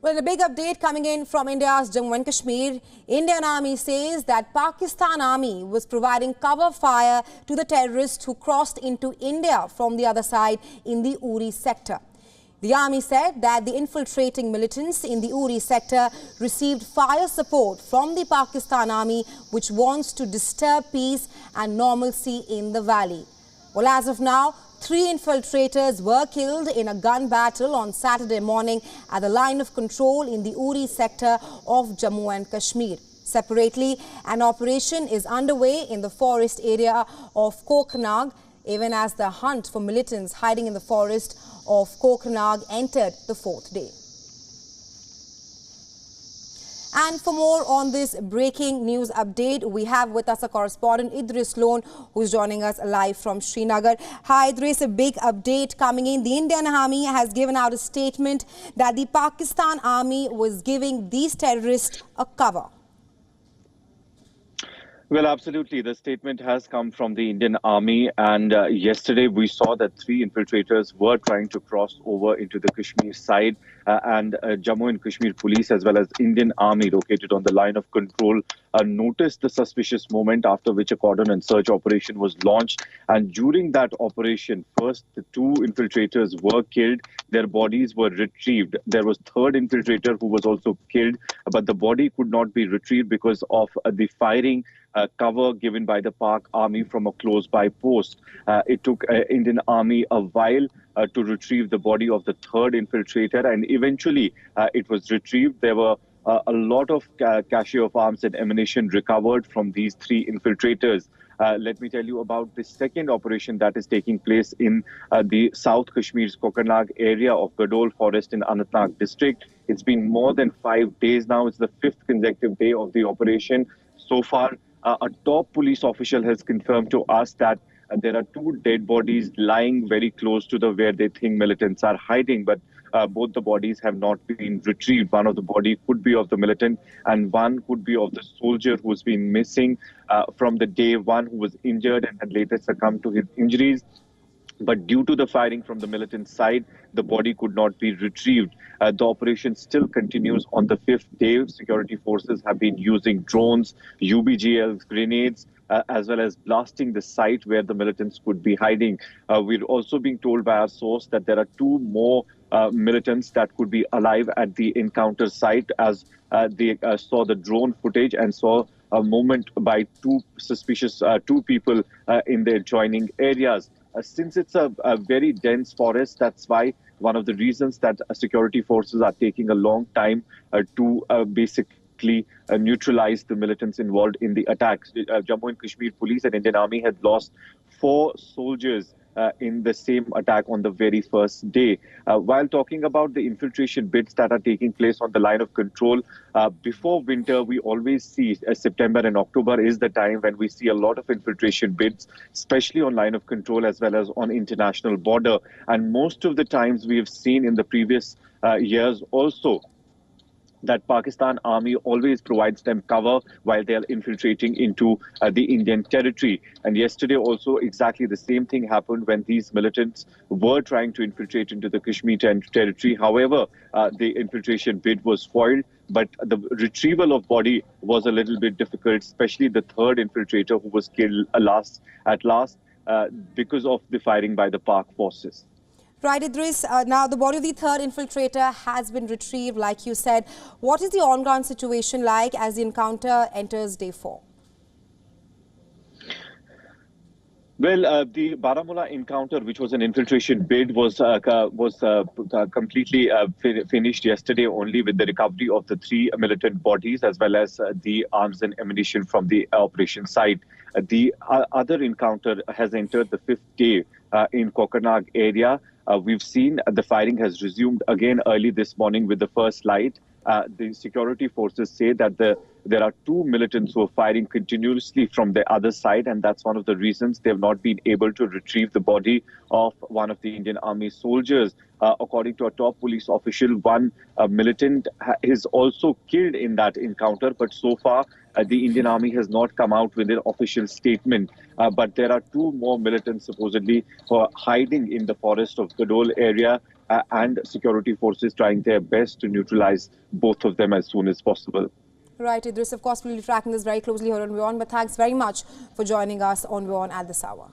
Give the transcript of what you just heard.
Well, a big update coming in from India's Jammu and Kashmir. Indian Army says that Pakistan Army was providing cover fire to the terrorists who crossed into India from the other side in the Uri sector. The Army said that the infiltrating militants in the Uri sector received fire support from the Pakistan Army, which wants to disturb peace and normalcy in the valley. Well, as of now, 3 infiltrators were killed in a gun battle on Saturday morning at the line of control in the Uri sector of Jammu and Kashmir. Separately, an operation is underway in the forest area of Koknag, even as the hunt for militants hiding in the forest of Koknag entered the 4th day. And for more on this breaking news update, we have with us a correspondent, Idris Lone, who's joining us live from Srinagar. Hi, Idris, a big update coming in. The Indian Army has given out a statement that the Pakistan Army was giving these terrorists a cover. Well, absolutely. The statement has come from the Indian Army, and yesterday we saw that 3 infiltrators were trying to cross over into the Kashmir side, and Jammu and Kashmir police as well as Indian Army located on the line of control noticed the suspicious moment, after which a cordon and search operation was launched. And during that operation, first the 2 infiltrators were killed. Their bodies were retrieved. There was 3rd infiltrator who was also killed, but the body could not be retrieved because of the firing cover given by the Pak Army from a close-by post. It took Indian Army a while to retrieve the body of the 3rd infiltrator, and eventually it was retrieved. There were a lot of cache of arms and ammunition recovered from these 3 infiltrators. Let me tell you about the 2nd operation that is taking place in the South Kashmir's Koknag area of Gadol Forest in Anantnag district. It's been more than 5 days now. It's the 5th consecutive day of the operation. So far, a top police official has confirmed to us that there are 2 dead bodies lying very close to where they think militants are hiding, but both the bodies have not been retrieved. One of the body could be of the militant, and one could be of the soldier who's been missing from the day 1, who was injured and had later succumbed to his injuries. But due to the firing from the militant side, the body could not be retrieved. The operation still continues on the 5th day. Security forces have been using drones, UBGLs, grenades, as well as blasting the site where the militants could be hiding. We're also being told by our source that there are 2 more militants that could be alive at the encounter site, as they saw the drone footage and saw a movement by 2 suspicious 2 people in the adjoining areas. Since it's a very dense forest, that's why one of the reasons that security forces are taking a long time to basically neutralize the militants involved in the attacks. Jammu and Kashmir police and Indian Army had lost 4 soldiers in the same attack on the very first day. While talking about the infiltration bids that are taking place on the line of control, before winter, we always see September and October is the time when we see a lot of infiltration bids, especially on line of control as well as on international border. And most of the times we have seen in the previous years also that Pakistan Army always provides them cover while they are infiltrating into the Indian territory. And yesterday also exactly the same thing happened when these militants were trying to infiltrate into the Kashmir territory. However, the infiltration bid was foiled, but the retrieval of body was a little bit difficult, especially the 3rd infiltrator who was killed at last because of the firing by the Pak forces. Right, Idris. Now, the body of the 3rd infiltrator has been retrieved, like you said. What is the on-ground situation like as the encounter enters day 4? Well, the Baramulla encounter, which was an infiltration bid, was completely finished yesterday only, with the recovery of the 3 militant bodies as well as the arms and ammunition from the operation site. The other encounter has entered the 5th day in Koknag area. We've seen the firing has resumed again early this morning with the first light. The security forces say that there are 2 militants who are firing continuously from the other side, and that's one of the reasons they have not been able to retrieve the body of one of the Indian Army soldiers. According to a top police official, one militant is also killed in that encounter, but so far the Indian Army has not come out with an official statement. But there are 2 more militants supposedly who are hiding in the forest of Gadol area. and security forces trying their best to neutralize both of them as soon as possible. Right, Idris. Of course, we'll be tracking this very closely here on WION, but thanks very much for joining us on WION at this hour.